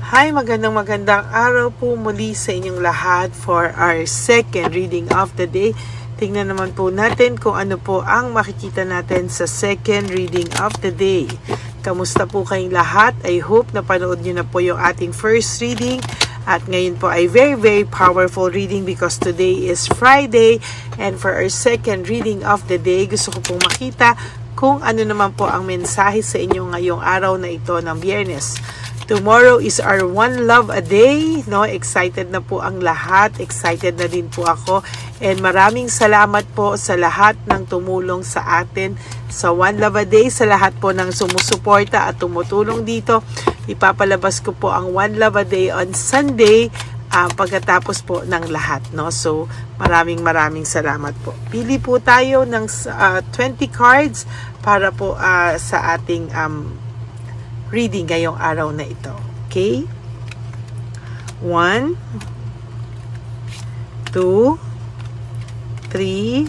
Hi, magandang araw po muli sa inyong lahat for our second reading of the day. Tingnan naman po natin kung ano po ang makikita natin sa second reading of the day. Kamusta po kayong lahat? I hope na panood nyo na po yung ating first reading. At ngayon po ay very powerful reading because today is Friday. And for our second reading of the day, gusto ko pong makita kung ano naman po ang mensahe sa inyo ngayong araw na ito ng Biyernes. Tomorrow is our One Love a Day, no? Excited na po ang lahat, excited na din po ako. And maraming salamat po sa lahat ng tumulong sa atin sa One Love a Day, sa lahat po ng sumusuporta at tumutulong dito. Ipapalabas ko po ang One Love a Day on Sunday pagkatapos po ng lahat, no? So, maraming salamat po. Pili po tayo ng 20 cards para po sa ating reading ngayong araw na ito. Okay? 1, 2, 3,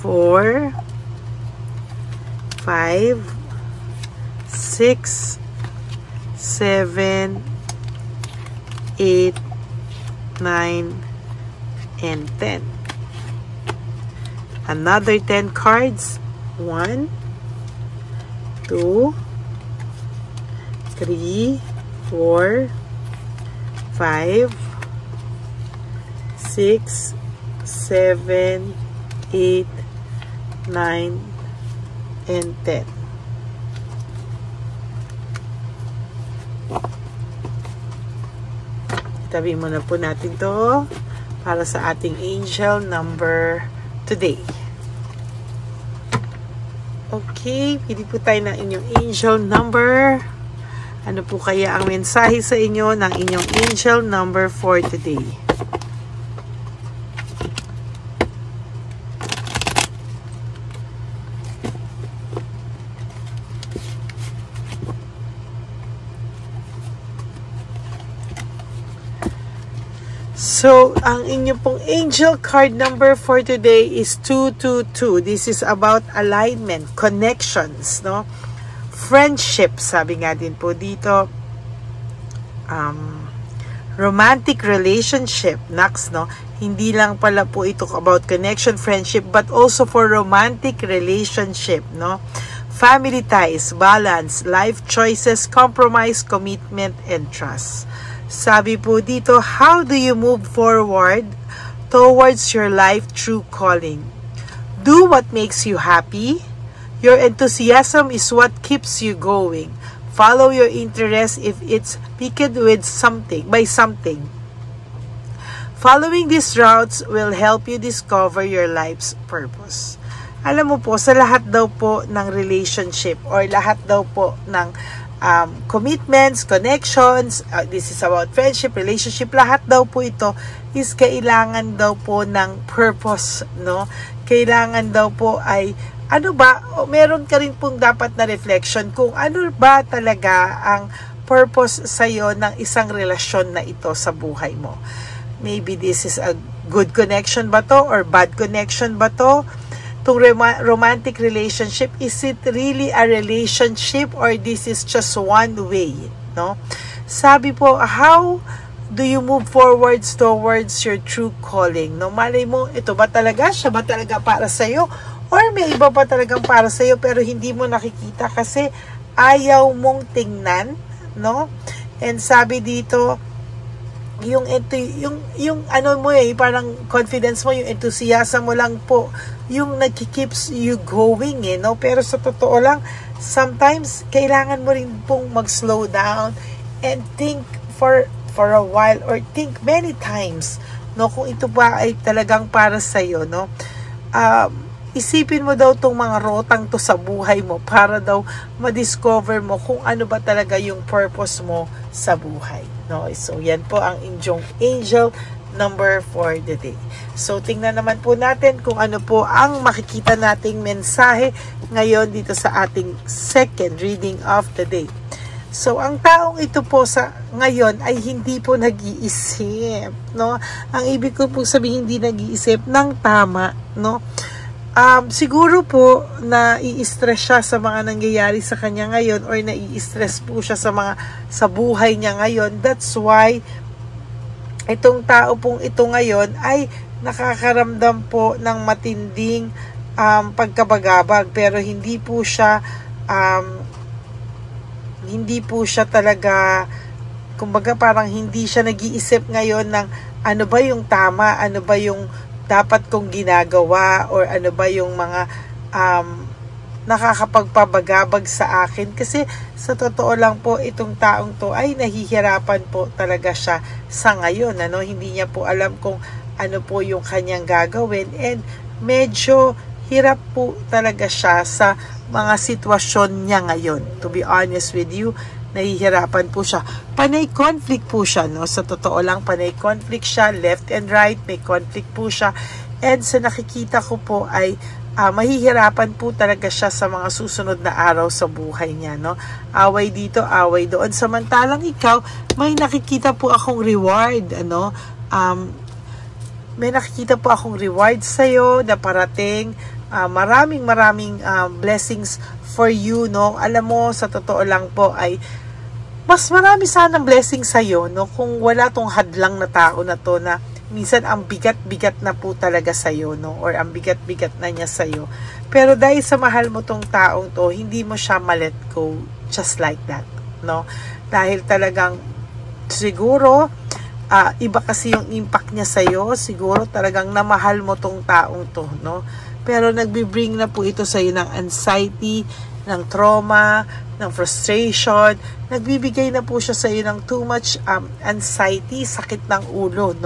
4, 5, 6, 7, 8, 9, and 10. Another 10 cards. 1, 2, 3, 4, 5, 6, 7, 8, 9, and 10. Itabi muna po natin to para sa ating angel number today. Okay, pili po tayo ng inyong angel number. Ano po kaya ang mensahe sa inyo ng inyong angel number for today? So, ang inyo pong angel card number for today is 222. This is about alignment, connections, no? Friendship, sabi nga din po dito. Romantic relationship, next, no? Hindi lang pala po ito about connection, friendship, but also for romantic relationship, no? Family ties, balance, life choices, compromise, commitment, and trust. Sabi po dito, how do you move forward towards your life true calling? Do what makes you happy. Your enthusiasm is what keeps you going. Follow your interest if it's piqued with by something. Following these routes will help you discover your life's purpose. Alam mo po, sa lahat daw po ng relationship or lahat daw po ng commitments, connections, this is about friendship, relationship, lahat daw po ito is kailangan daw po ng purpose, no? Kailangan daw po ay ano ba, meron ka rin pong dapat na reflection kung ano ba talaga ang purpose sa'yo ng isang relasyon na ito sa buhay mo. Maybe this is a good connection ba to or bad connection ba to? Itong romantic relationship, is it really a relationship or this is just one way, no? Sabi po, how do you move forwards towards your true calling? No, malay mo, ito ba talaga? Siya ba talaga para sa'yo? Or may iba pa talagang para sa'yo pero hindi mo nakikita kasi ayaw mong tingnan, no? And sabi dito, yung ano mo parang confidence mo, yung enthusiasm mo lang po, yung nagki-keeps you going, no? Pero sa totoo lang, sometimes, kailangan mo rin pong mag-slow down and think for a while or think many times, no? Kung ito ba ay talagang para sa'yo, no? Isipin mo daw tong mga rotang to sa buhay mo para daw ma-discover mo kung ano ba talaga yung purpose mo sa buhay, no? So, yan po ang inyong angel number for the day. So, tingnan naman po natin kung ano po ang makikita nating mensahe ngayon dito sa ating second reading of the day. So, ang taong ito po sa ngayon ay hindi po nag-iisip, no? Ang ibig ko po sabihin, hindi nag-iisip ng tama, no? Siguro po na i-stress siya sa mga nangyayari sa kanya ngayon, or nai-stress po siya sa buhay niya ngayon. That's why itong tao pong ito ngayon ay nakakaramdam po ng matinding pagkabagabag, pero hindi po siya talaga, kumbaga parang hindi siya nag-iisip ngayon ng ano ba yung tama, ano ba yung dapat kong ginagawa, or ano ba yung mga nakakapagpabagabag sa akin. Kasi sa totoo lang po, itong taong to ay nahihirapan po talaga siya sa ngayon. Hindi niya po alam kung ano po yung kanyang gagawin, and medyo hirap po talaga siya sa mga sitwasyon niya ngayon. To be honest with you, nahihirapan po siya. Panay conflict po siya, sa totoo lang, panay conflict siya, left and right, may conflict po siya. And sa nakikita ko po ay mahihirapan po talaga siya sa mga susunod na araw sa buhay niya, Away dito, away doon. Samantalang ikaw, may nakikita po akong reward, may nakikita po akong reward sa'yo na parating. Maraming blessings for you, Alam mo, sa totoo lang po ay mas marami sanang blessing sa'yo, kung wala tong hadlang na tao na to, na minsan ang bigat-bigat na po talaga sa'yo, or ang bigat-bigat na niya sa'yo. Pero dahil sa mahal mo tong taong to, hindi mo siya ma-let go just like that, Dahil talagang siguro iba kasi yung impact niya sa'yo, siguro talagang namahal mo tong taong to, Pero nagbi-bring na po ito sa'yo ng anxiety, ng trauma, ng frustration. Nagbibigay na po siya sa'yo ng too much anxiety, sakit ng ulo,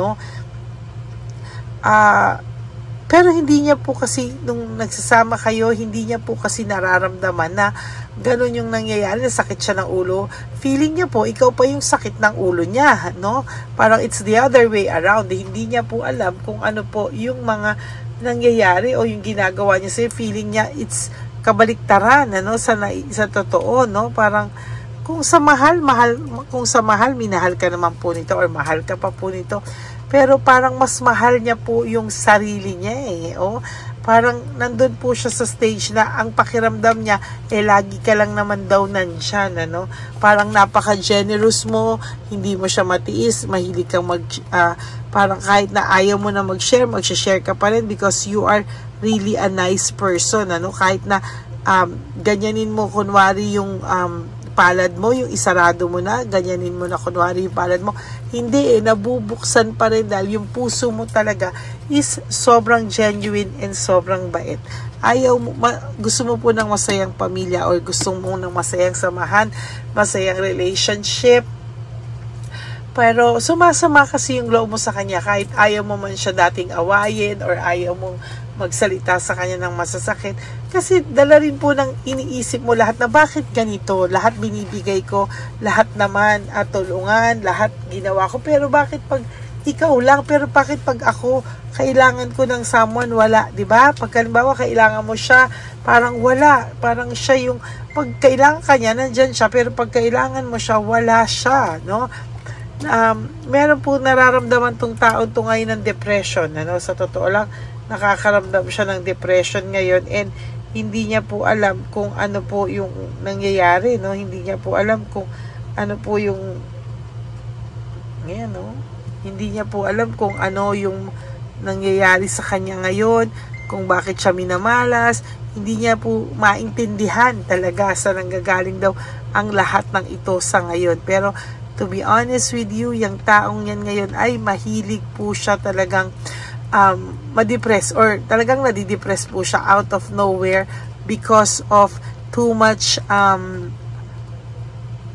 Pero hindi niya po kasi, nung nagsasama kayo, hindi niya po kasi nararamdaman na ganun yung nangyayari, sakit siya ng ulo. Feeling niya po, ikaw pa yung sakit ng ulo niya, Parang it's the other way around. Hindi niya po alam kung ano po yung mga nangyayari o yung ginagawa niya sa'yo. Feeling niya it's kabaliktaran, sa totoo, Parang kung sa mahal, minahal ka naman po nito, or mahal ka pa po nito. Pero parang mas mahal niya po yung sarili niya, Parang nandun po siya sa stage na ang pakiramdam niya, lagi ka lang naman daw nandyan, Parang napaka-generous mo, hindi mo siya matiis, mahilig kang parang kahit na ayaw mo na mag-share, mag-share ka pa rin because you are really a nice person, Kahit na ganyanin mo kunwari yung palad mo, yung isarado mo na, ganyanin mo na kunwari yung palad mo, hindi nabubuksan pa rin dahil yung puso mo talaga is sobrang genuine and sobrang bait. Gusto mo po ng masayang pamilya, or gusto mo ng masayang samahan, masayang relationship, pero sumasama kasi yung loob mo sa kanya, kahit ayaw mo man siya dating awayin, or ayaw mong magsalita sa kanya ng masasakit, kasi dala rin po ng iniisip mo lahat na bakit ganito, lahat binibigay ko, lahat naman tulungan, lahat ginawa ko, pero bakit pag ikaw lang, pero bakit pag ako kailangan ko ng someone, wala, di ba? Pag halimbawa kailangan mo siya, parang wala, parang siya yung, pag kailangan ka niya, nandyan siya, pero pag kailangan mo siya, wala siya, meron po nararamdaman tong tao to ngayon ng depression, sa totoo lang, nakakaramdam siya ng depression ngayon, and hindi niya po alam kung ano po yung nangyayari, hindi niya po alam kung ano po yung ngayon, hindi niya po alam kung ano yung nangyayari sa kanya ngayon, kung bakit siya minamalas, hindi niya po maintindihan talaga sa nanggagaling daw ang lahat ng ito sa ngayon. Pero to be honest with you, yung taong yan ngayon ay mahilig po siya talagang ma-depress, or talagang nadidepress po siya out of nowhere because of too much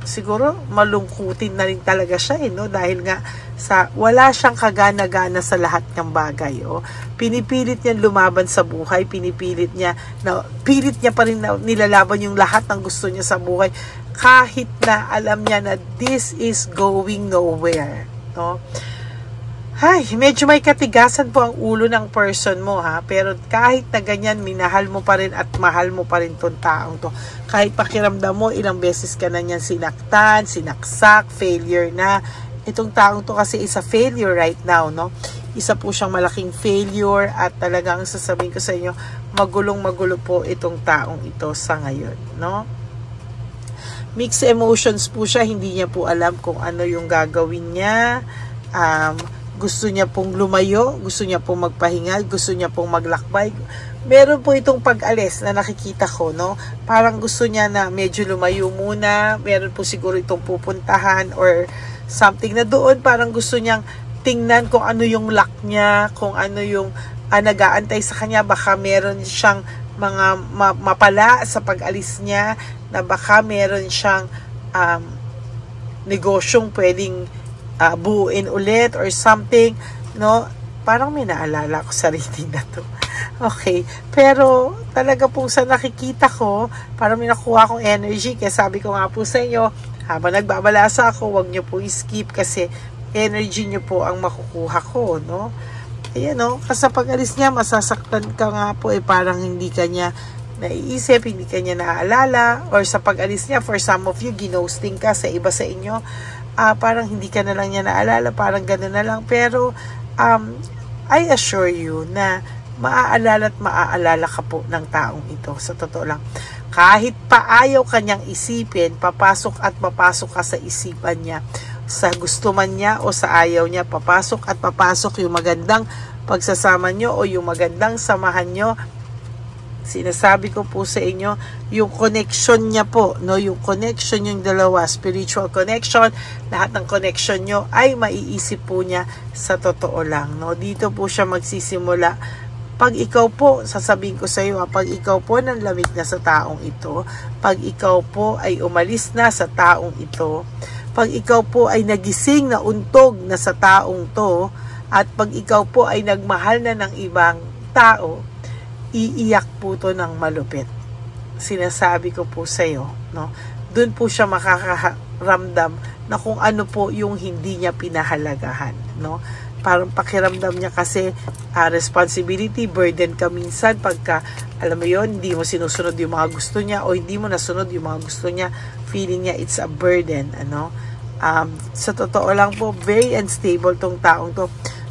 siguro malungkutin na rin talaga siya, dahil nga sa wala siyang kagana-gana sa lahat ng bagay, pinipilit niya lumaban sa buhay, pilit niya pa rin na nilalaban yung lahat ng gusto niya sa buhay, kahit na alam niya na this is going nowhere, Ay, medyo may katigasan po ang ulo ng person mo, pero kahit na ganyan, minahal mo pa rin at mahal mo pa rin tong taong to. Kahit pakiramdam mo, ilang beses ka na niyan sinaktan, sinaksak, failure na. Itong taong to kasi is a failure right now, isa po siyang malaking failure at talagang sasabihin ko sa inyo, magulong-magulo po itong taong ito sa ngayon, no? Mixed emotions po siya, hindi niya po alam kung ano yung gagawin niya. Gusto niya pong lumayo, gusto niya pong magpahinga, gusto niya pong maglakbay. Meron po itong pag-alis na nakikita ko, no? Parang gusto niya na medyo lumayo muna. Meron po siguro itong pupuntahan or something na doon. Parang gusto niyang tingnan kung ano yung luck niya, kung ano yung nag-aantay sa kanya. Baka meron siyang mga mapala sa pag-alis niya, na baka meron siyang negosyong pwedeng buuin ulit or something, no? Parang may naalala ko sa reading na to. Okay, pero talaga pong sa nakikita ko, parang may nakuha akong energy, kaya sabi ko nga po sa inyo, habang nagbabalasa ako, huwag nyo po skip kasi energy nyo po ang makukuha ko, no? Ayan, no? Kasi pag-alis niya, masasaktan ka nga po, parang hindi ka niya naiisip, hindi ka niya naaalala, or sa pag-alis niya, for some of you, ginosting ka sa iba sa inyo, parang hindi ka na lang niya naalala, parang gano'n na lang, pero I assure you na maaalala at maaalala ka po ng taong ito, sa totoo lang. Kahit pa ayaw kanyang isipin, papasok at papasok ka sa isipan niya, sa gusto man niya o sa ayaw niya, papasok at papasok yung magandang pagsasama nyo o yung magandang samahan nyo. Sinasabi ko po sa inyo, yung connection niya po, no, yung connection yung dalawa, spiritual connection, lahat ng connection nyo ay maiisip po niya sa totoo lang, no. Dito po siya magsisimula. Pag ikaw po, sasabihin ko sa iyo, pag ikaw po nanlamig na sa taong ito, pag ikaw po ay umalis na sa taong ito, pag ikaw po ay nagising na untog na sa taong to, at pag ikaw po ay nagmahal na ng ibang tao, iiyak po to ng malupit. Sinasabi ko po sa iyo, no? Doon po siya makakaramdam na kung ano po yung hindi niya pinahalagahan, no? Parang pakiramdam niya kasi responsibility, burden ka minsan pagka, alam mo yon, hindi mo sinusunod yung mga gusto niya o hindi mo nasunod yung mga gusto niya, feeling niya it's a burden, ano? Sa totoo lang po, very unstable tong taong to.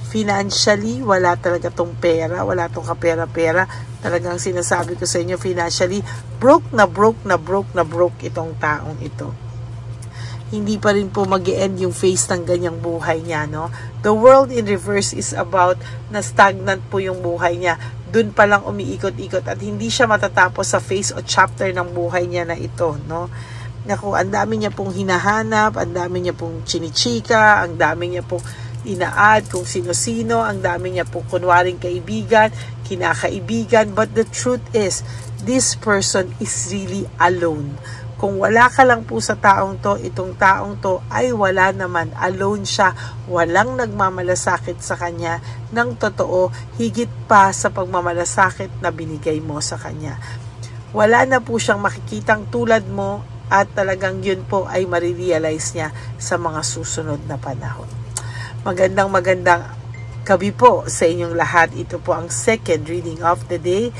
Financially, wala talaga tong pera, wala tong kapera-pera. Talagang sinasabi ko sa inyo, financially, broke itong taong ito. Hindi pa rin po mag-e-end yung phase ng ganyang buhay niya, no? The world in reverse is about na stagnant po yung buhay niya. Doon pa lang umiikot-ikot at hindi siya matatapos sa phase o chapter ng buhay niya na ito, no? Naku, ang dami niya pong hinahanap, ang dami niya pong chinichika, ang dami niya pong ina-add kung sino-sino, ang dami niya pong kunwaring kaibigan, kinakaibigan, but the truth is, this person is really alone. Kung wala ka lang po sa taong to, itong taong to ay wala naman, alone siya, walang nagmamalasakit sa kanya ng totoo, higit pa sa pagmamalasakit na binigay mo sa kanya. Wala na po siyang makikitang tulad mo at talagang yun po ay marirealize niya sa mga susunod na panahon. Magandang gabi po sa inyong lahat. Ito po ang second reading of the day.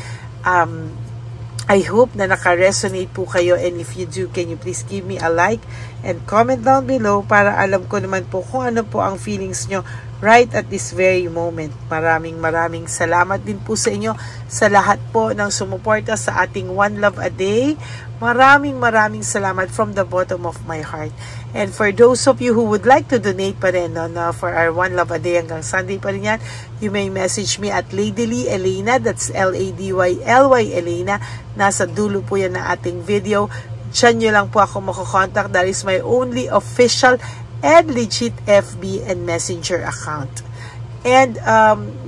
I hope na naka-resonate po kayo, and if you do, can you please give me a like and comment down below para alam ko naman po kung ano po ang feelings nyo right at this very moment. Maraming salamat din po sa inyo sa lahat po ng sumuporta sa ating One Love a Day. Maraming salamat from the bottom of my heart. And for those of you who would like to donate pa rin, no, for our One Love a Day hanggang Sunday pa rin yan, you may message me at Ladyly Elena, that's Ladyly Elena. Nasa dulo po yan na ating video. Diyan nyo lang po ako makokontak. That is my only official and legit FB and Messenger account. And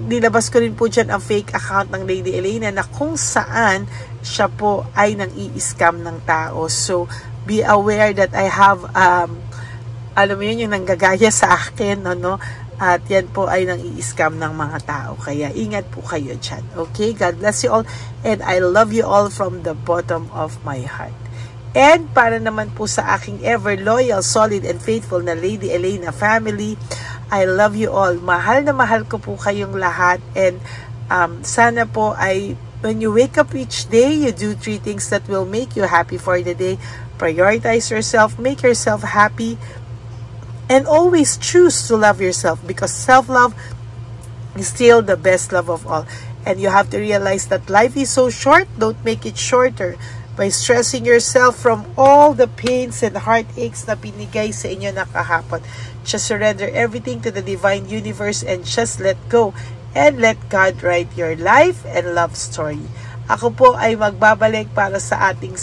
nilabas ko rin po dyan ang fake account ng Lady Elena na kung saan siya po ay nang i-scam ng tao. So, be aware that I have, alam mo yun, yung nanggagaya sa akin, no? At yan po ay nang i-scam ng mga tao. Kaya ingat po kayo dyan. Okay? God bless you all. And I love you all from the bottom of my heart. And para naman po sa aking ever loyal, solid, and faithful na Lady Elena family, I love you all. Mahal na mahal ko po kayong lahat. And sana po ay when you wake up each day, you do 3 things that will make you happy for the day. Prioritize yourself, make yourself happy, and always choose to love yourself, because self-love still the best love of all. And you have to realize that life is so short. Don't make it shorter by stressing yourself from all the pains and heartaches na binigay sa inyo na kahapon. Just surrender everything to the divine universe and just let go. And let God write your life and love story. Ako po ay magbabalik para sa ating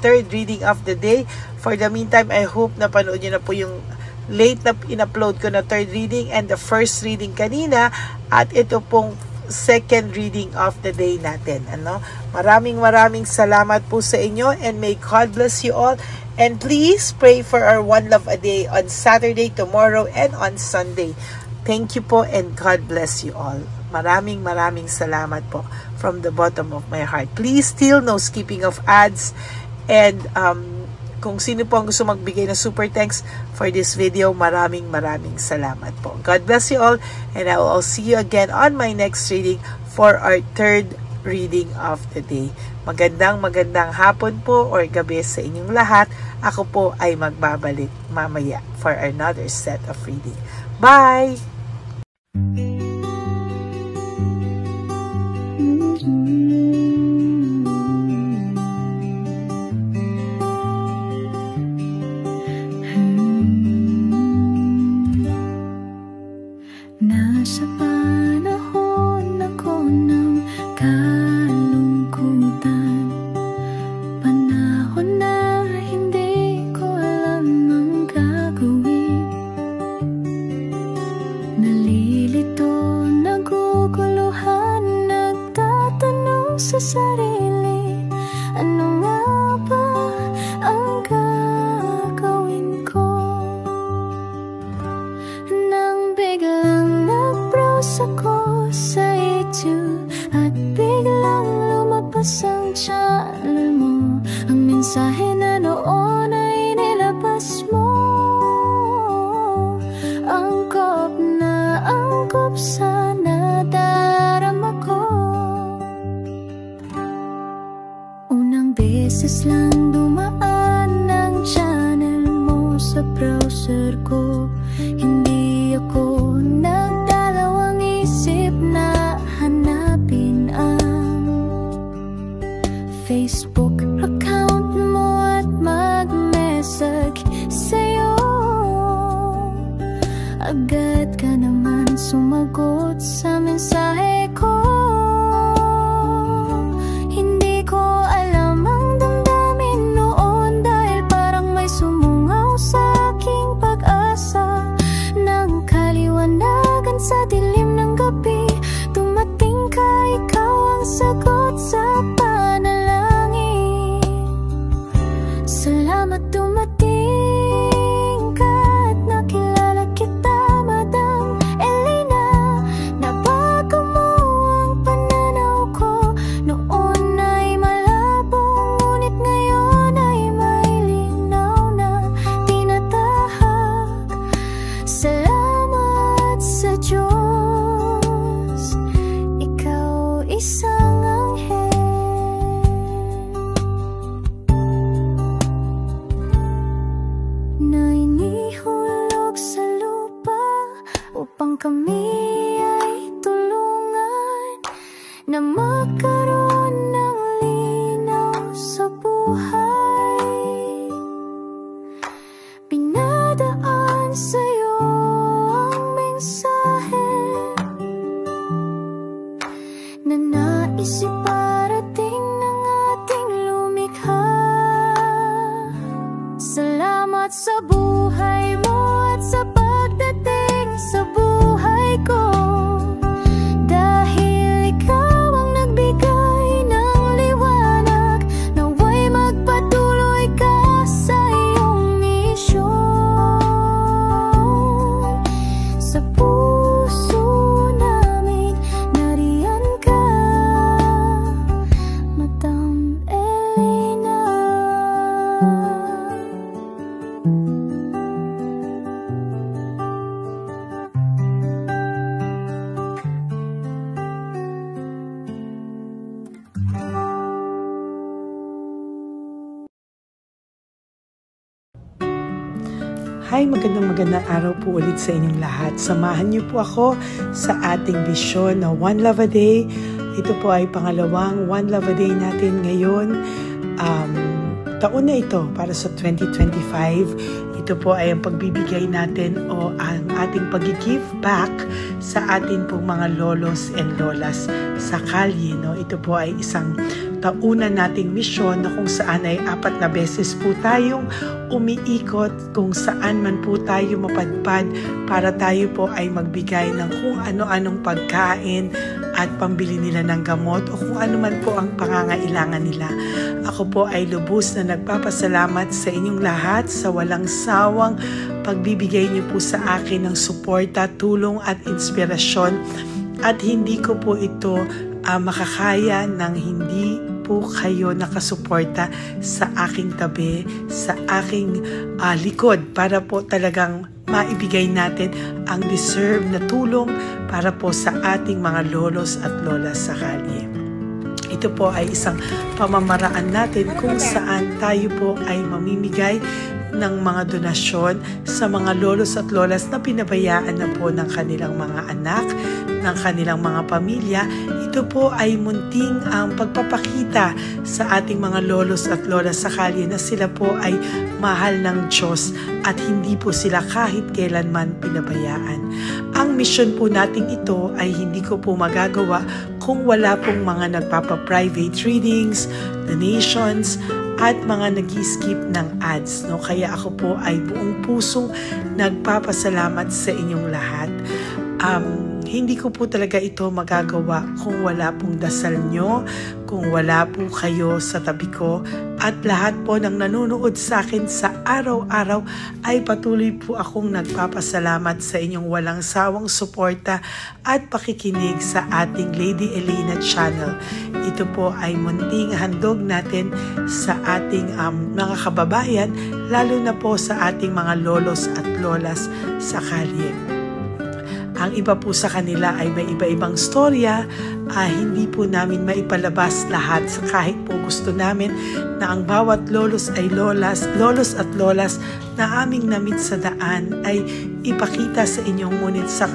third reading of the day. For the meantime, I hope na panood nyo na po yung late na in-upload ko na third reading and the first reading kanina. At ito pong second reading of the day natin. Maraming salamat po sa inyo and may God bless you all. And please pray for our One Love a Day on Saturday, tomorrow, and on Sunday. Thank you po and God bless you all. Maraming salamat po from the bottom of my heart. Please still no skipping of ads. And kung sino po ang gusto magbigay na super thanks for this video, maraming salamat po. God bless you all and I will see you again on my next reading for our third reading of the day. Magandang hapon po or gabi sa inyong lahat. Ako po ay magbabalik mamaya for another set of reading. Bye! Nasa panahon ako ng kalungkutan, panahon na hindi ko alam ang gagawin. Nalilito, naguguluhan, nagtatanong sa sarili, ano nga ba ang gagawin ko? Nang biglang nag-browse ako sa YouTube at biglang lumabas ang channel mo, ang mensahe na noon ay nilabas mo. Angkop sa nadarama ko. Unang beses lang dumaan ang channel mo sa browser ko. Hindi ako nagdalawang isip na hanapin ang Facebook account mo at mag-message sa'yo. Agad ka naman sumagot sa mensahe ko. Hindi ko alam ang damdamin noon dahil parang may sumungaw sa aking pag-asa. Nang kaliwanagan sa dilim ng gabi, dumating ka, ikaw ang sagot sa panalangin. Salamat dumating ka at nakilala kita, Madam Elena. Nabago mo ang pananaw ko. Noon ay malabo, ngunit ngayon ay may linaw na tinatahak. Salamat sa Diyos, ikaw isang anghel na inihulog sa lupa upang kami ay tulungan na magkaroon ng linaw sa buhay. Pinadaan sa'yo ang mensahe na nais iparating ng ating lumikha. Salamat sa buhay mo at sa pagdating sa buhay ko, dahil ikaw ang nagbigay Hi, magandang araw po ulit sa inyong lahat. Samahan niyo po ako sa ating bisyon na One Love a Day. Ito po ay pangalawang One Love a Day natin ngayon. Taon na ito para sa 2025. Ito po ay ang pagbibigay natin o ang ating pag-give back sa atin pong mga lolos and lolas sa kalye. No? Ito po ay isang taunan nating misyon na kung saan ay 4 na beses po tayong umiikot kung saan man po tayo mapadpad para tayo po ay magbigay ng kung ano-anong pagkain at pambili nila ng gamot o kung ano man po ang pangangailangan nila. Ako po ay lubos na nagpapasalamat sa inyong lahat sa walang sawang pagbibigay niyo po sa akin ng suporta, tulong at inspirasyon, at hindi ko po ito makakaya ng hindi po kayo nakasuporta sa aking tabi, sa aking likod para po talagang maibigay natin ang deserve na tulong para po sa ating mga lolos at lolas sa kalye. Ito po ay isang pamamaraan natin kung saan tayo po ay mamimigay ng mga donasyon sa mga lolos at lolas na pinabayaan na po ng kanilang mga anak, ng kanilang mga pamilya. Ito po ay munting ang pagpapakita sa ating mga lolos at lolas sa kalye na sila po ay mahal ng Diyos at hindi po sila kahit kailanman pinabayaan. Ang mission po nating ito ay hindi ko po magagawa kung wala pong mga nagpapa-private readings, donations, at mga nag-skip ng ads. No? Kaya ako po ay buong pusong nagpapasalamat sa inyong lahat. Hindi ko po talaga ito magagawa kung wala pong dasal nyo, kung wala po kayo sa tabi ko, at lahat po ng nanonood sa akin sa araw-araw ay patuloy po akong nagpapasalamat sa inyong walang sawang suporta at pakikinig sa ating Lady Elena channel. Ito po ay munting handog natin sa ating mga kababayan, lalo na po sa ating mga lolos at lolas sa kalye. Ang iba po sa kanila ay may iba-ibang storya, hindi po namin maipalabas lahat sa kahit po gusto namin na ang bawat lolos at lolas na aming namit sa daan ay ipakita sa inyo, ngunit sa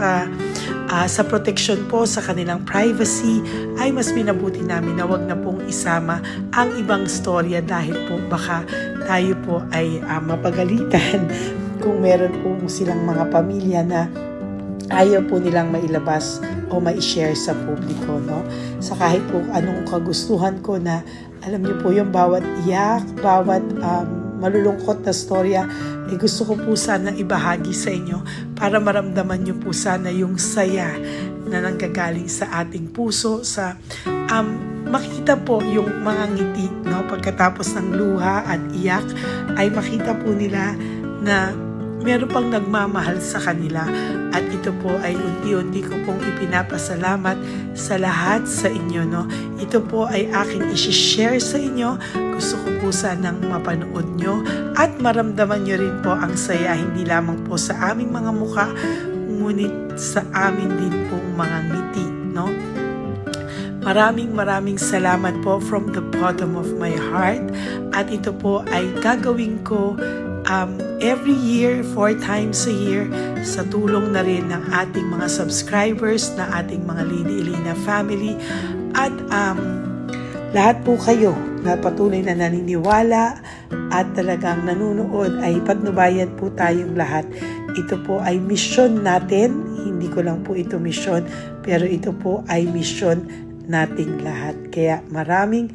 protection po sa kanilang privacy ay mas minabuti namin na wag na pong isama ang ibang storya dahil po baka tayo po ay mapagalitan kung meron po silang mga pamilya na ayaw po nilang mailabas o ma-share sa publiko, no? Sa kahit po anong kagustuhan ko na, alam niyo po yung bawat iyak, bawat malulungkot na storya, gusto ko po sana ibahagi sa inyo para maramdaman niyo po sana yung saya na nanggagaling sa ating puso, sa makita po yung mga ngiti, no? Pagkatapos ng luha at iyak ay makita po nila na meron pang nagmamahal sa kanila, at ito po ay unti-unti ko pong ipinapasalamat sa lahat sa inyo, no? Ito po ay aking isi-share sa inyo. Gusto ko po sanang mapanood nyo at maramdaman nyo rin po ang saya, hindi lamang po sa aming mga mukha, ngunit sa amin din pong mga ngiti, no? Maraming salamat po from the bottom of my heart, at ito po ay gagawin ko every year, 4 times a year, sa tulong na rin ng ating mga subscribers, na ating mga Lady Elena family, at lahat po kayo na patuloy na naniniwala at talagang nanonood, ay patnubayan po tayong lahat. Ito po ay mission natin, hindi ko lang po ito mission, pero ito po ay mission nating lahat. Kaya maraming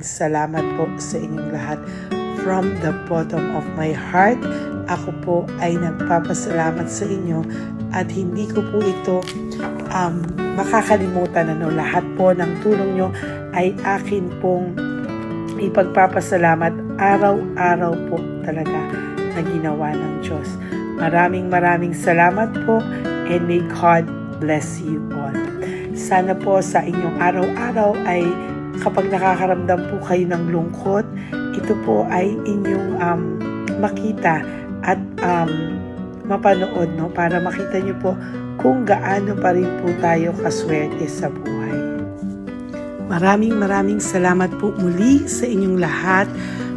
salamat po sa inyong lahat. From the bottom of my heart, ako po ay nagpapasalamat sa inyo, at hindi ko po ito makakalimutan. Lahat po ng tulong nyo ay akin pong ipagpapasalamat araw-araw po talaga na ginawa ng Diyos. Maraming salamat po, and may God bless you all. Sana po sa inyong araw-araw ay kapag nakakaramdam po kayo ng lungkot, ito po ay inyong makita at mapanood, no? Para makita nyo po kung gaano pa rin po tayo kaswerte sa buhay. Maraming salamat po muli sa inyong lahat.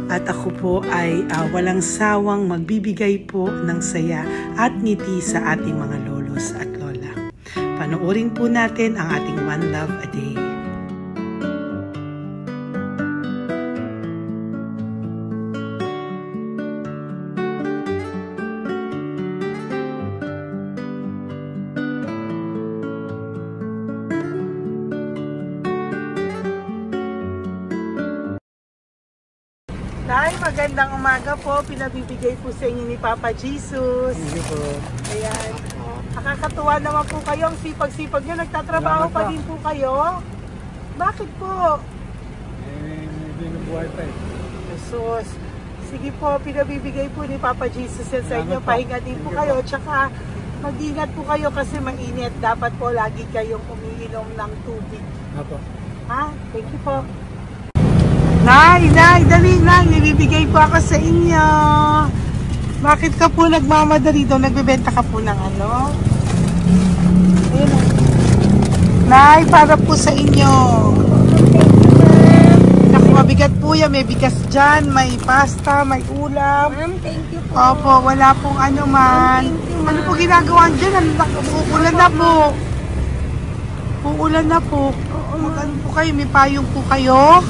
At ako po ay walang sawang magbibigay po ng saya at ngiti sa ating mga lolos at lola. Panoorin po natin ang ating One Love a Day. Nay, magandang umaga po. Pinabibigay po sa inyo ni Papa Jesus. Hindi po. Ayan. Nakakatuwa naman po kayo. Ang sipag-sipag nyo. Nagtatrabaho Salamat pa po. din po kayo. Bakit po? Binubuhay pa eh. Jesus. Sige po, pinabibigay po ni Papa Jesus yan sa inyo. Salamat po. Pahinga din po Thank you kayo. Tsaka mag-ingat po kayo kasi mainit. Dapat po lagi kayong umiinom ng tubig. Apo. Ha? Thank you po. Nay, dali na. Nilibigay po ako sa inyo. Bakit ka po nagmamadali daw? Nagbebenta ka po ng ano? Ayun. Nay, para po sa inyo. Naku, mabigat po yan. May bigas dyan, may pasta, may ulam. Ma'am, thank you po. Opo, wala pong ano man. Thank you, Ano po ginagawa dyan? Uulan na po. Uulan na po. Mag-ano po kayo? May payong po kayo?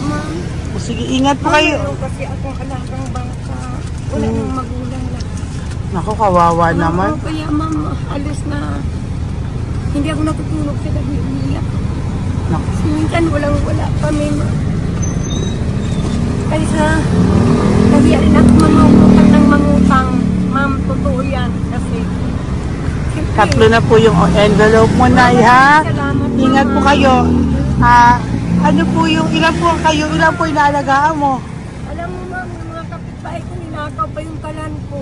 Ma'am, O, sige, ingat po kayo. kasi akong alagang bangka. Wala nang magulang na. Naku, kawawa naman. Kaya ma'am, alis na. Hindi ako natutulog sa gabi. Umiyak. Naku. Minsan wala kami. Kaysa, kaya rin ako mamangutang ng mangutang. Ma'am, totoo yan. Kasi, siyempre, Tatlo na po yung envelope mo, Nay, ha? Salamat, Ingat po Mama. kayo. Ano po yung, ilan po kayo, ilan po inalagaan mo? Alam mo ma'am, yung mga kapitbahay ko, ninakaw pa yung kalan ko.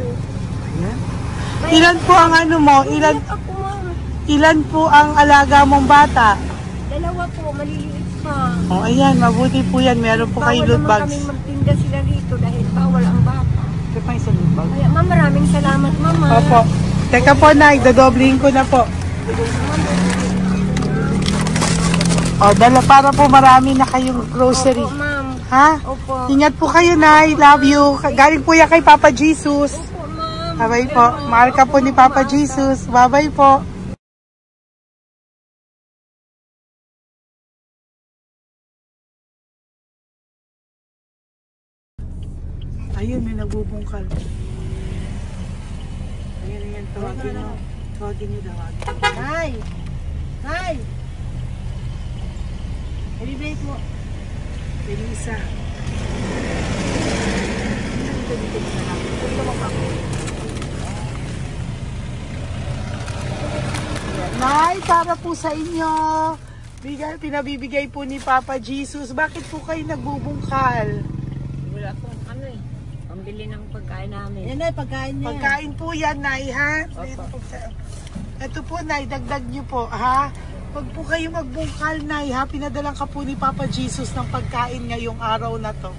Ilan po ang ano mo? Ilan ako ma'am? Ilan po ang alaga mong bata? Dalawa po, maliliit pa. O, ayan, mabuti po yan. Meron po kayo loot Bawal naman bags. kami magtinda sila rito dahil bawal ang bata. Ito pa yung loot bag. Kaya ma'am, maraming salamat mama. Opo. Teka po, Nay, dodoblihin ko na po. O, dala para po marami na kayong grocery. Opo ma'am. Ha? Opo. Ingat po kayo, Nay. Love you. Galing po yan kay Papa Jesus. Opo ma'am. Bye-bye po. Mahal ka po ni Papa Jesus. Bye-bye po. Ayun, may nagbubungkal. Ayun, tawagin mo. Tawagin niyo daw. Hi! Hi! Ibibigay po. Elisa. Nay, para po sa inyo. Pinabibigay po ni Papa Jesus. Bakit po kayo nagbubungkal? Wala po ano eh. Pambili ng pagkain namin. Yan ay pagkain niya. Pagkain po yan, Nay, ha? Ito po, Nay, dagdag niyo po, ha? Pag po kayo magbungkal, Nay, ha? Pinadalang ka po ni Papa Jesus ng pagkain ngayong araw na to.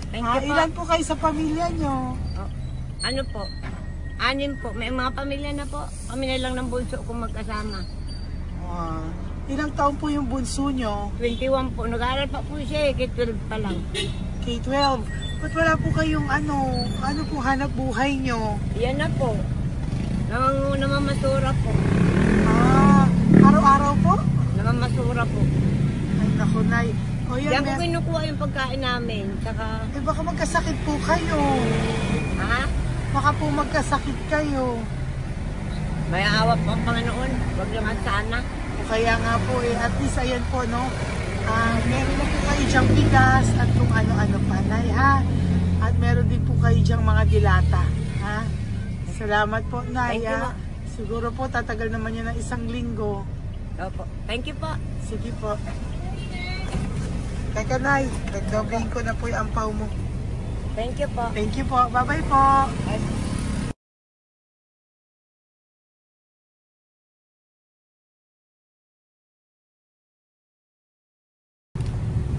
Thank Ha? you po. Ilan po kayo sa pamilya nyo? Oh, ano po? 6 po. May mga pamilya na po. Kami na lang ng bunso kung magkasama. Ilang taon po yung bunso nyo? 21 po. Nag-aaral pa po siya eh. K-12 pa lang. K-12. Ba't wala po kayong ano po hanap buhay nyo? Yan na po. Namamasura po. Araw-araw po? Namamasura po. Ay, naku, Nay. O yan, Diyan ko kinukuha yung pagkain namin. Tsaka, baka magkasakit po kayo. ha? Baka po magkasakit kayo. May awa po ang Panginoon. Huwag naman sana. O kaya nga po at least ayan po, no? Meron na po kayo dyang bigas at kung ano-ano pa, Nay, ha? At meron din po kayo dyang mga dilata, ha? Salamat po, Nay, Thank you, ha? Ma. Siguro po, tatagal naman yun ng 1 linggo. Opo. Thank you po. Sige po. Teka, Nay, nagdobling ko na po yung ampaw mo. Thank you po. Thank you po. Bye-bye po.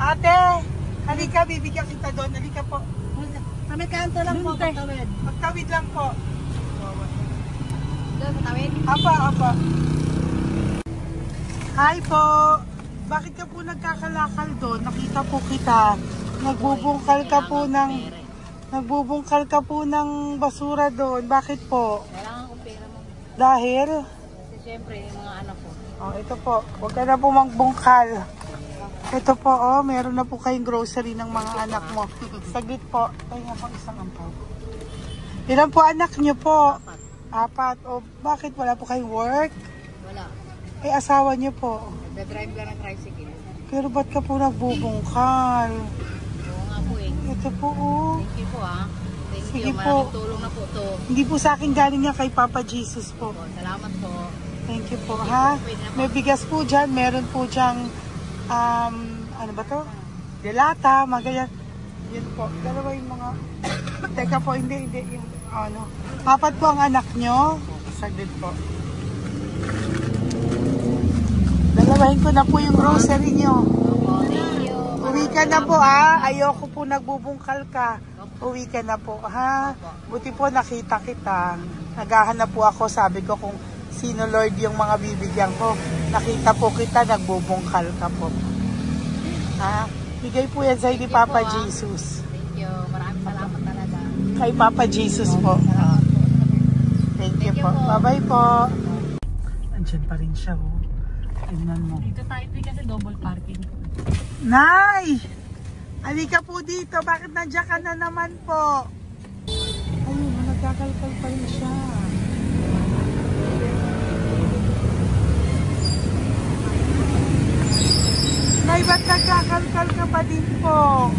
Ate, halika, bibigyan kita doon. Halika po. Kami kanto lang po, patawid. Magtawid lang po. Doon, patawid. Apa. Hi po. Bakit ka po nagkakalakal doon? Nakita po kita. Nagbubungkal ka po ng Nagbubungkal ka po ng basura doon. Bakit po? Kailangan kong pera mo. Dahil? Kasi siyempre, yung mga anak ko. Oh, ito po. Huwag ka na po magbungkal. Ito po, oh. Meron na po kayong grocery ng mga anak mo. Saglit po. Ay, nga po isang ampaw. Ilan po anak niyo po? Apat. O, bakit wala po kayong work? Wala. Eh, asawa niyo po. Nagdadrive lang ng tricycle. Pero ba't ka po nagbubungkal? Oo nga po eh. Ito po, oh. Thank you po ah. Thank Sige you. po. Malaking tulong na po to. Hindi po sa akin galing yan kay Papa Jesus po. Po, salamat po. Thank you po, ha? May bigas po dyan. Meron po dyang, ano ba to? Delata, mga ganyan. Yun po. Dalawa yung mga, teka po, hindi, yung, ano. Apat po ang anak nyo. Saglit po. Dalawahin ko na po yung grocery nyo. Thank you. Uwi ka na po, ha? Ayoko po nagbubungkal ka. Uwi ka na po, ha? Buti po nakita kita. Naghahanap po ako, sabi ko kung sino Lord yung mga bibigyan ko. Nakita po kita, nagbubungkal ka po. Ha? Bigay po yan sa'yo ni Papa Jesus. Thank you. Maraming salamat talaga. Kay Papa Jesus po. Thank you po. Bye-bye po. Andyan pa rin siya, oh. Tingnan mo. Dito tayo kasi double parking. Nay! Halika po dito. Bakit nandiyan ka na naman po? Ayun, nagkakalkal pa rin siya. Nay, ba't nagkakalkal ka pa din po?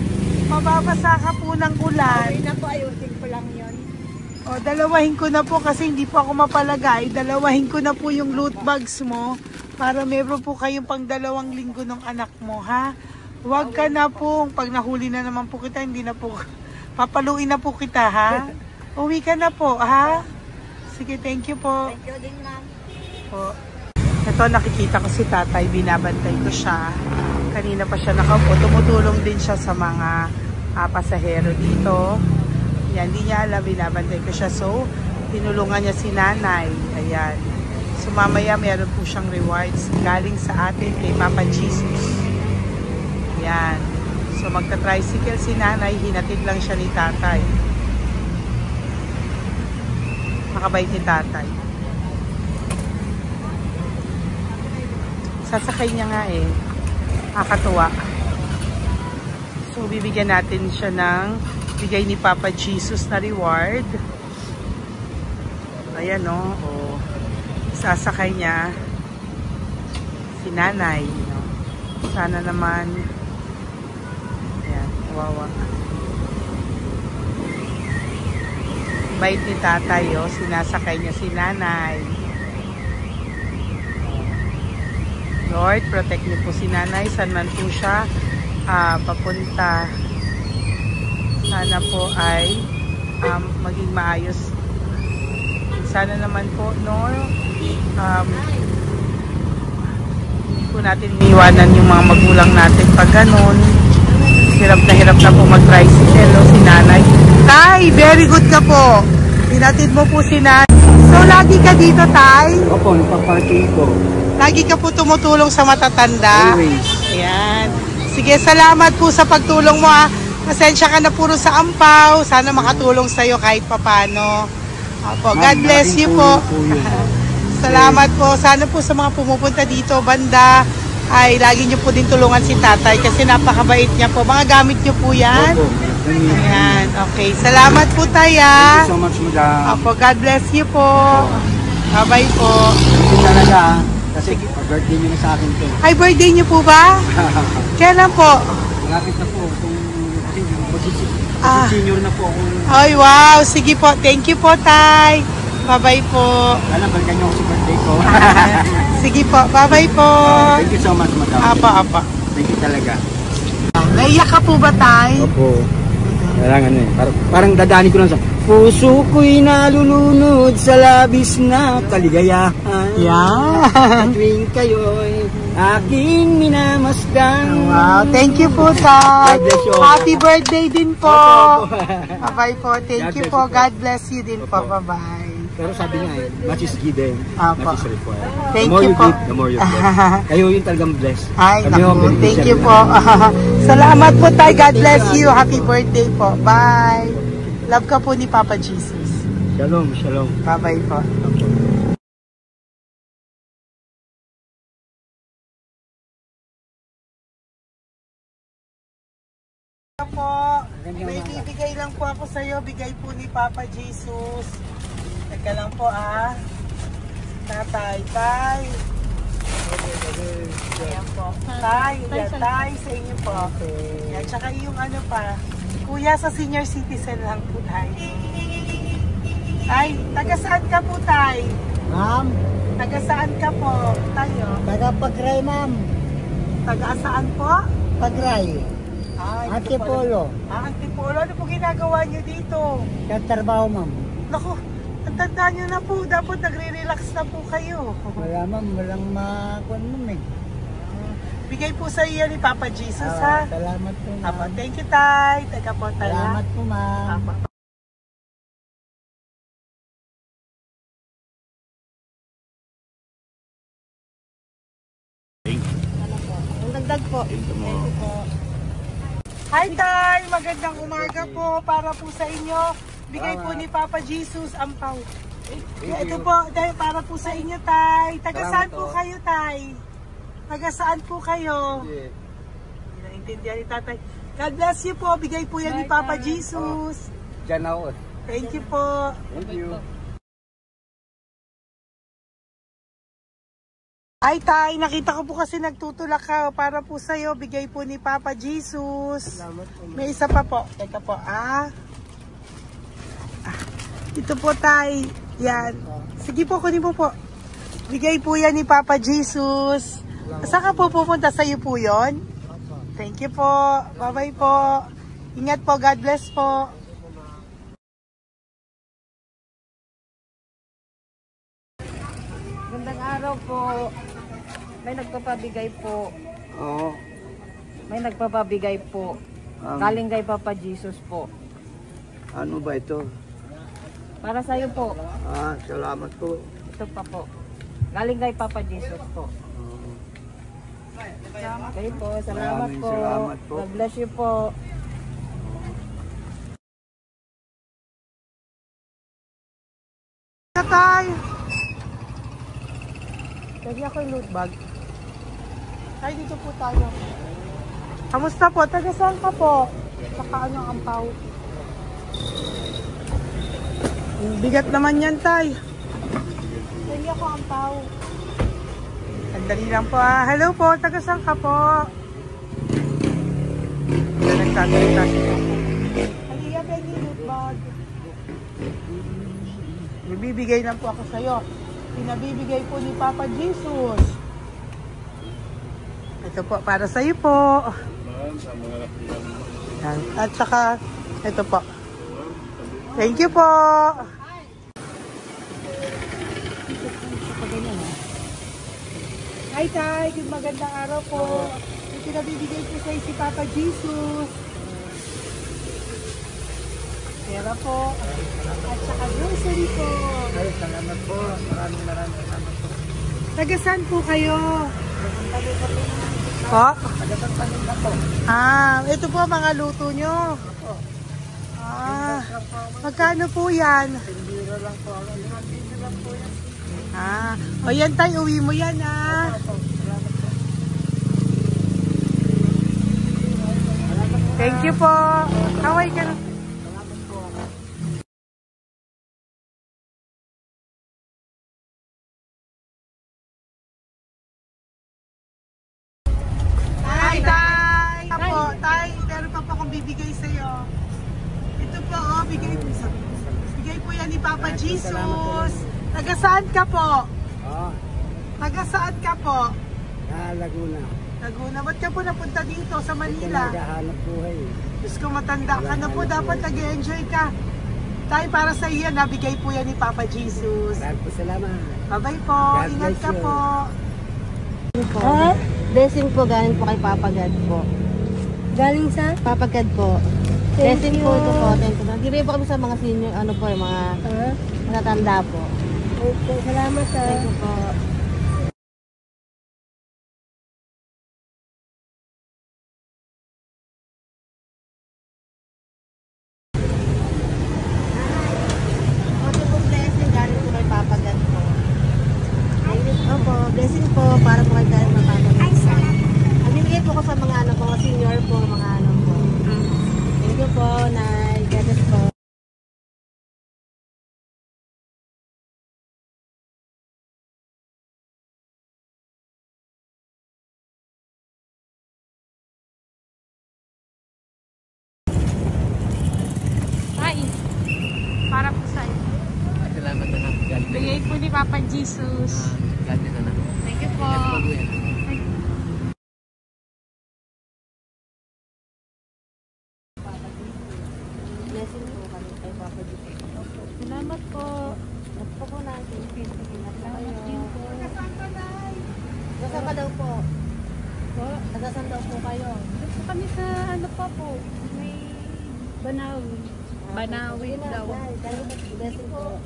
Mababasa ka po ng ulan. Okay na po, ayusin ko lang yun. O, dalawahin ko na po kasi hindi po ako mapalagay. Dalawahin ko na po yung loot bags mo para meron po kayong pang 2 linggo ng anak mo, ha? Huwag ka na po. Pag nahuli na naman po kita, hindi na po. Papaluin na po kita, ha? Uwi ka na po, ha? Sige, thank you po. Thank you din, ma'am. Po. Ito, nakikita ko si tatay. Binabantay ko siya. Kanina pa siya nakaupo. Tumutulong din siya sa mga pasahero dito. Yan, hindi niya alam. Binabantay ko siya. So, tinulungan niya si nanay. Ayan. So, mamaya meron po siyang rewards galing sa atin kay Papa Jesus. Yan. So, magta-tricycle si nanay. Hinatid lang siya ni tatay. Makabait ni tatay. Sasakay niya nga eh. Nakakatuwa. So, bibigyan natin siya ng bigay ni Papa Jesus na reward. Ayan, no? O, sasakay niya si nanay. No? Sana naman ayan, kawawa. Bait ni tatay, oh. Sinasakay niya si nanay. Lord, protect niyo po si nanay. Saan man po siya papunta. Sana po ay maging maayos. Sana naman po, no? Hindi po natin iniwanan yung mga magulang natin pag ganun. Hirap na po mag-tricycle, no? Si nanay. Tay, very good ka po. Pinatid mo po si nanay. So, lagi ka dito, Tay? Opo, nagpa-parking ko. Lagi ka po tumutulong sa matatanda. Always. Ayan. Sige, salamat po sa pagtulong mo, ha. Pasensya ka na puro sa ampaw. Sana makatulong sa'yo kahit papano. Opo, God bless you po. Salamat po. Sana po sa mga pumupunta dito, banda, ay lagi nyo po din tulungan si tatay kasi napakabait niya po. Mga gamit nyo po yan. Opo. Ayan, okay. Salamat po tayo. Thank you so much, madam. Opo, God bless you po. Bye-bye po. Thank you talaga. Kasi birthday nyo na sa akin to. Ay, birthday niyo po ba? Kailan po? Malapit na po. Kasi senior na po ako. Ay, wow. Sige po. Thank you po, Tay. Bye-bye po. Alam, balikan nyo ako sa birthday ko. Sige po. Bye-bye po. Thank you so much, madam. Apa. Thank you talaga. Naiyak ka po ba, Tay? Opo. Kailangan eh. Parang dadaanin ko lang sa puso ko'y nalulunod sa labis na kaligayahan. Yan. Tuwing kayo'y aking minamasdan. Wow. Thank you po, Tay. God bless you. Happy birthday din po. Opo. Bye-bye po. Thank you po. God bless you din po. Bye-bye. Pero sabi nga eh, much is given, Apo. much is required. Thank The more you you po. give, the more you bless. Kayo yung talagang blessed. Ay, Kami naku. yung Thank beneficiary you na. po. Salamat po, Tay. God bless you. Happy birthday po. Bye. Love ka po ni Papa Jesus. Shalom, shalom. Bye-bye po. Po, may bibigay lang po ako sa iyo, bigay po ni Papa Jesus. Teka lang po Tatay, tay. Ayan po. Tay, sa inyo po. Yan, tsaka yung ano pa, kuya sa senior citizen lang po tayo. Tay, taga saan ka po, tay? Ma'am, Taga saan ka po, tayo? taga Pagray, ma'am. Taga saan po? Pagray. Antipolo. Antipolo. Antipolo. Ano po ginagawa nyo dito? Katrabaho, ma'am. Naku, ang tanda nyo na po. Dapat nagre-relax na po kayo. Wala, ma'am. Walang makuan, ma'am, eh. Bigay po sa iyo ni Papa Jesus, ha? Salamat po, ma'am. Apo, thank you, tay. Teka po, tay. Salamat po, ma'am. Apo. Ang dagdag po. Hi, tay. Magandang umaga po para po sa inyo. Bigay po ni Papa Jesus ang pau. Ito po, tay, para po sa inyo, tay. Taga saan po kayo, tay? Taga saan po kayo? Naintindihan ni tatay. God bless you po. Bigay po yan ni Papa Jesus. Diyan ako. Thank you po. Thank you. Ay, tay, nakita ko po kasi nagtutulak ka para po sa'yo. Bigay po ni Papa Jesus. May isa pa po. Teka po, Ito po, tay. Yan. Sige po, kunin mo po. Bigay po yan ni Papa Jesus. Saan ka po pupunta? Sa'yo po yun? Thank you po. Bye-bye po. Ingat po. God bless po. Gandang araw po. May nagpapabigay po. Oo. May nagpapabigay po. Galing kay Papa Jesus po. Ano ba ito? Para sa'yo po. Salamat po. Ito pa po. Galing kay Papa Jesus po. Kayo po. Salamat Maraming po. salamat po. God bless you po. Tay! Lagi ako yung loot bag. Tay, dito po tayo. Kamusta po? Taga saan ka po? Saka ano ang ampaw? Bigat naman yan, tay. Lagi ako ampaw. Sandali lang po. Hello po, taga saan ka po? Nagsasalita siya. Halika, Benny, loot bag. Bibigay lang po ako sa'yo. Pinabibigay po ni Papa Jesus. Ito po, para sa'yo po. Yan. At saka, ito po. Thank you po. Hi, tay. Good magandang araw po. Yung pinabibigay po sa'yo si Papa Jesus. Pera po. At saka grocery po. Ay, salamat po. Maraming salamat po. Taga saan po kayo? Po? Ito po mga luto nyo. Magkano po yan? Biro lang po. Biro lang po yan. O yan tayo, uwi mo yan Thank you po. Kaway ka na. Bibigay sa'yo. Ito po, bigay po yan ni Papa Jesus. Taga saan ka po? Taga saan ka po? Laguna. Laguna. Ba't ka po napunta dito sa Manila? Naghahanap buhay. Diyos ko, matanda ka na po. Dapat nag-enjoy ka. Tayo para sa iyo, nabigay po yan ni Papa Jesus. Maraming po salamat. Bye-bye po. Ingat ka po. Blessing po galing po kay Papa God po. Galing sa? Papa God po. Blessing po ito po. Thank you. Nagdibigay po kami sa mga senior, ano po, yung mga matatanda po. Okay, salamat Thank you po. blessing po para po kayo kahit mapapagod. Ay, salamat. Bibigay po ko sa mga ano po, senior po, mga ano po. Thank you po, Nay. God bless po. Para po sa'yo. Salamat na lang. Bigay po ni Papa Jesus. God bless na lang. Thank you po. Blessing po kami kay Papa Jesus. Salamat po. At po natin. Salamat din po. Nasaan ka daw po? Po. Nasaan daw po kayo? Gusto kami sa ano pa po. May Banawi. Banawi daw. Blessing po.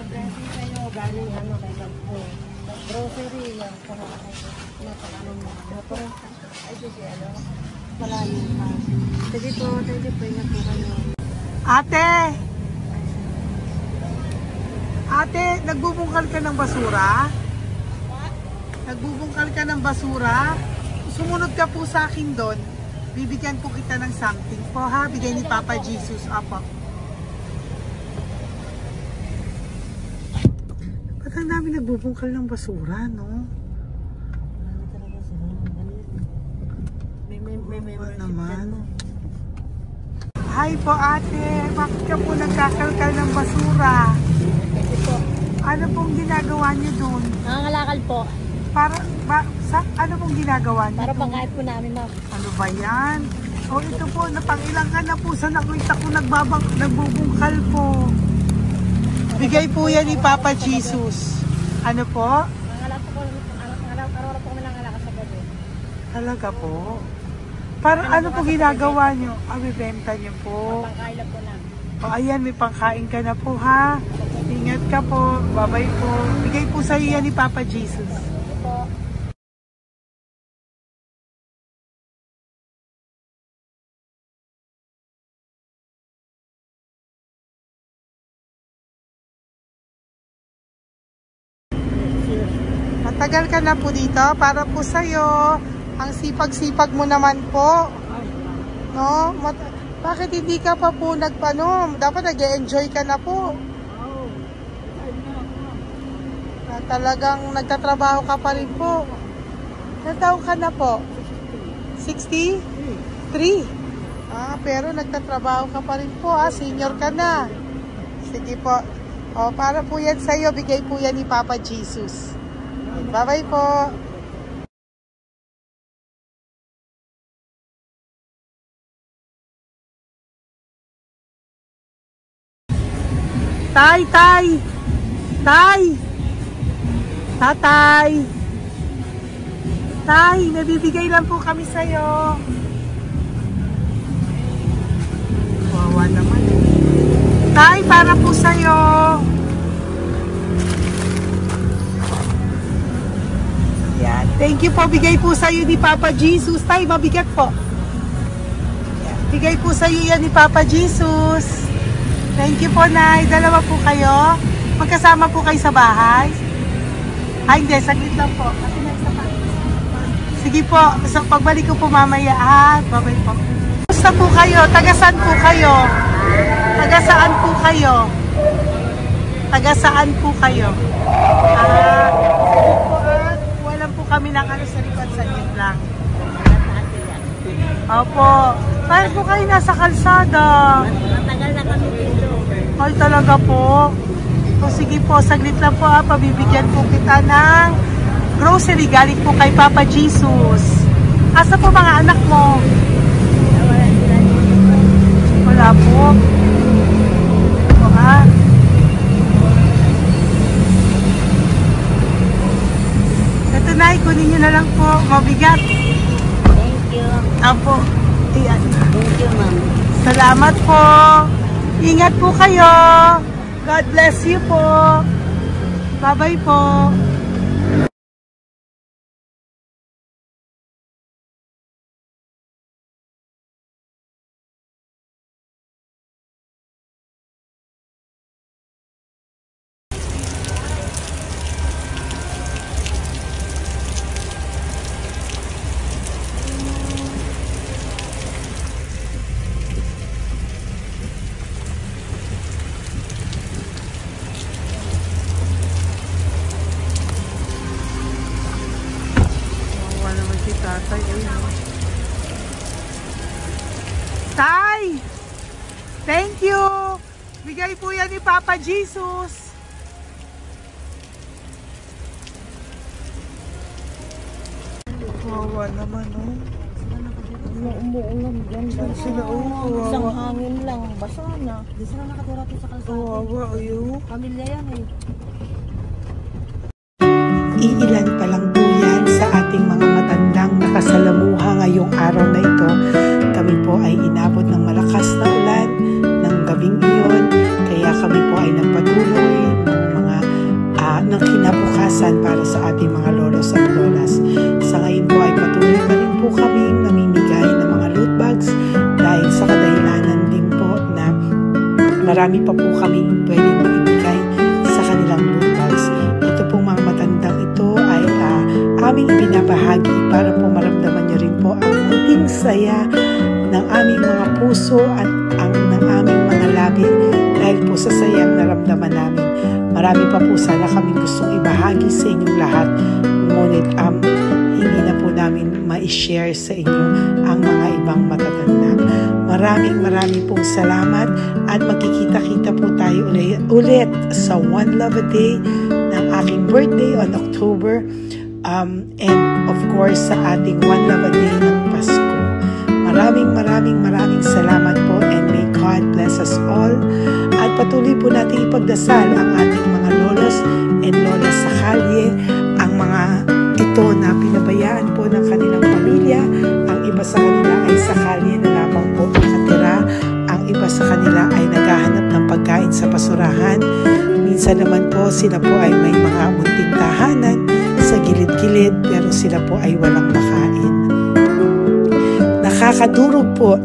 Blessing kayo. Galing ano kay God po. Grocery yan. Ano mo. Motor. Ay, sige ano. Malalim pa. Sige po. Thank you po. Ingat po kayo. Ate! Ate, nagbubungkal ka ng basura? Nagbubungkal ka ng basura? Sumunod ka po sa akin doon. Bibigyan po kita ng something po ha. Bigay ni Papa Jesus. Apo. Ba't ang dami nagbubungkal ng basura, no? May What naman? Hi po ate. Bakit ka po nagkakalkal ng basura? Ano pong ginagawa niyo doon? Nangangalakal po. Ano pong ginagawa niyo? Para pangkait po namin, ma'am. Ano ba yan? O ito po, napangilang ka na po sa nakita ko nagbubungkal po. Bigay po yan ni Papa Jesus. Ano po? Nangangalakal po kami nangangalakal sa gabi. Talaga po? Para ano po ginagawa niyo? Bibenta niyo po. Pangkain lang po namin. O ayan, may pangkain ka na po ha. Ingat ka po. Bye-bye po. Bigay po sa iyo yan ni Papa Jesus. Po. Matagal ka na po dito. Para po sa iyo. Ang sipag-sipag mo naman po. No? Bakit hindi ka pa po dapat nag-e-enjoy ka na po. Talagang nagtatrabaho ka pa rin po. Ilang taon ka na po? 63? Pero nagtatrabaho ka pa rin po. Senior ka na. Sige po. Para po yan sa iyo, bigay po yan ni Papa Jesus. Bye-bye po. Tay! Tatay! Tay, nabibigay lang po kami sa'yo. Wawa naman. Tay, para po sa'yo. Yan. Thank you po. Bigay po sa'yo ni Papa Jesus. Tay, mabigat po. Yan. Bigay po sa'yo yan ni Papa Jesus. Thank you po, Nay. Dalawa po kayo. Magkasama po kayo sa bahay. Hindi. Saglit lang po. Sige po. So, pagbalik ko po mamaya. Babay po. Gusto po kayo? Taga-saan po kayo? Taga-saan po kayo? Taga-saan po kayo? Sige po. Walang po kami ng sa likod. Saglit lang. Opo. Bakit po kayo nasa kalsada? Matagal na kami dito. Ay, talaga po. O sige po, saglit lang po pabibigyan po kita ng grocery galing po kay Papa Jesus. Asa po mga anak mo? Wala po. O ha? Ito na, kunin nyo na lang po. Mabigat. Thank you. Apo. Ayan. Thank you, ma'am. Salamat po. Ingat po kayo. God bless you po. Bye-bye po. Tay! Thank you! Bigay po yan ni Papa Jesus. Kawawa naman, oh. Umuulan dyan. Sila, oh, Isang kawawa. hangin lang, basa na. Di sila nakatira sa kalsada. Kawawa, oh. Pamilya yan eh. Iilan pa lang po yan sa ating mga matandang nakasalamuha ngayong araw na ito. Kami po ay inabot ng malakas na ulan ng gabing iyon. Kaya kami po ay nagpatuloy ng kinabukasan para sa ating mga lolos at lolas. Sa ngayon po ay patuloy pa rin po kami namimigay ng mga loot bags dahil sa kadahilanan din po na marami pa po kami pwedeng maibigay sa kanilang loot bags. Ito pong mga matandang ito ay aming pinabahagi para po maramdaman nyo rin po ang munting saya ng aming mga puso at ng aming mga labi dahil po sa sayang naramdaman namin. Marami pa po sana kaming gustong ibahagi sa inyong lahat, ngunit hindi na po namin ma-share sa inyo ang mga ibang matatanda. Maraming pong salamat at magkikita-kita po tayo ulit sa One Love a Day ng aking birthday on October and of course sa ating One Love a Day ng Pasko. Maraming salamat po and may God bless us all. At patuloy po natin ipagdasal ang ating mga lolos and lolas sa kalye, ang mga ito na pinabayaan po ng kanilang pamilya. Ang iba sa kanila ay sa kalye na lamang po nakatira. Ang iba sa kanila ay naghahanap ng pagkain sa basurahan. Minsan naman po sila po ay may mga munting tahanan sa gilid-gilid pero sila po ay walang makain. Nakakadurog po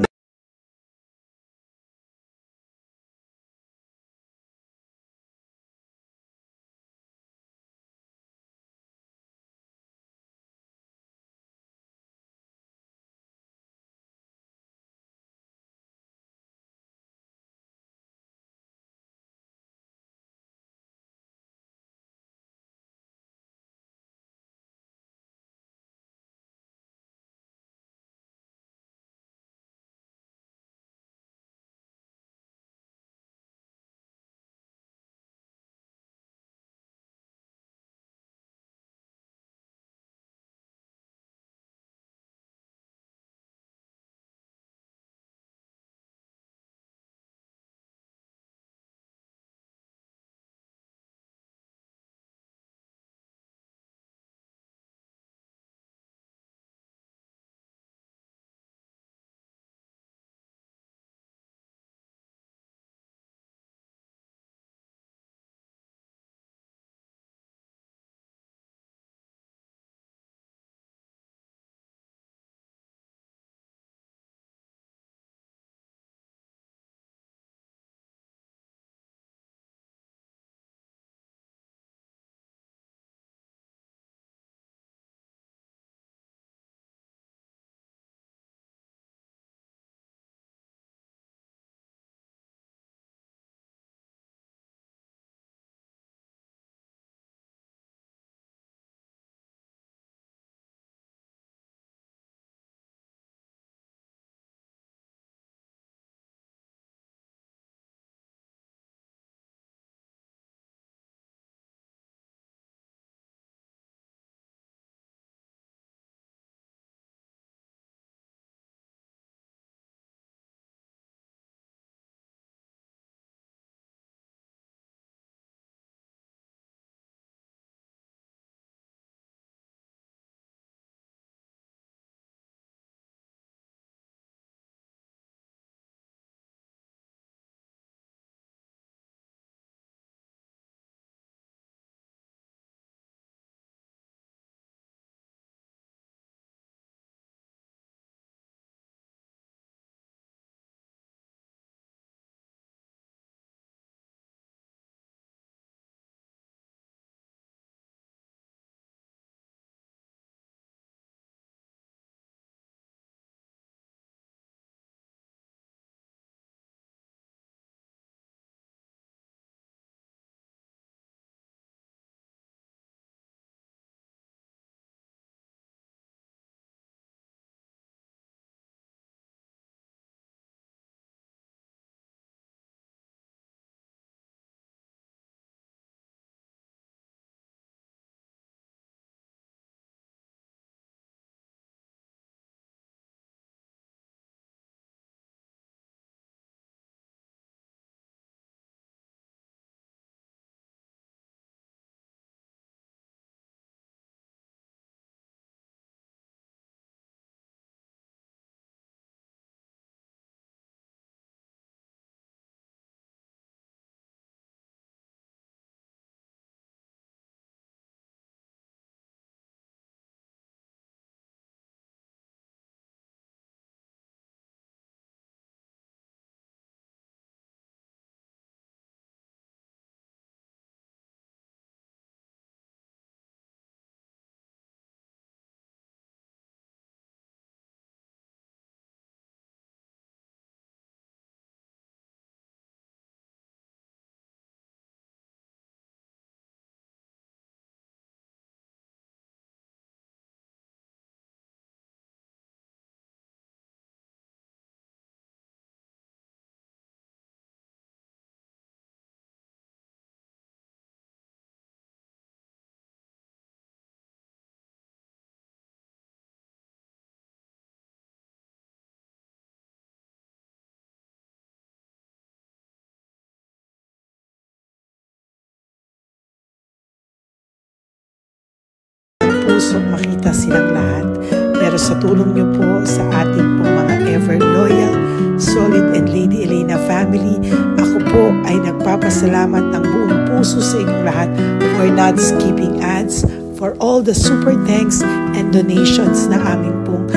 puso makita silang lahat. Pero sa tulong niyo po sa ating pong mga ever loyal, solid and Lady Elena family, ako po ay nagpapasalamat ng buong puso sa inyong lahat for not skipping ads, for all the super thanks and donations na aming pong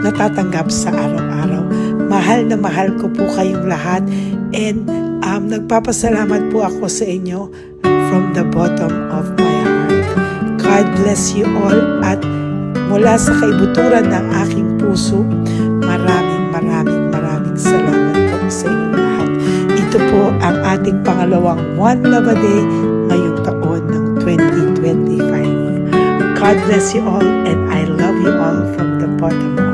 natatanggap sa araw-araw. Mahal na mahal ko po kayong lahat, and nagpapasalamat po ako sa inyo from the bottom of my heart. God bless you all, at mula sa kaibuturan ng aking puso, maraming salamat po sa inyong lahat. Ito po ang ating pangalawang One Love a Day ngayong taon ng 2025. God bless you all, and I love you all from the bottom of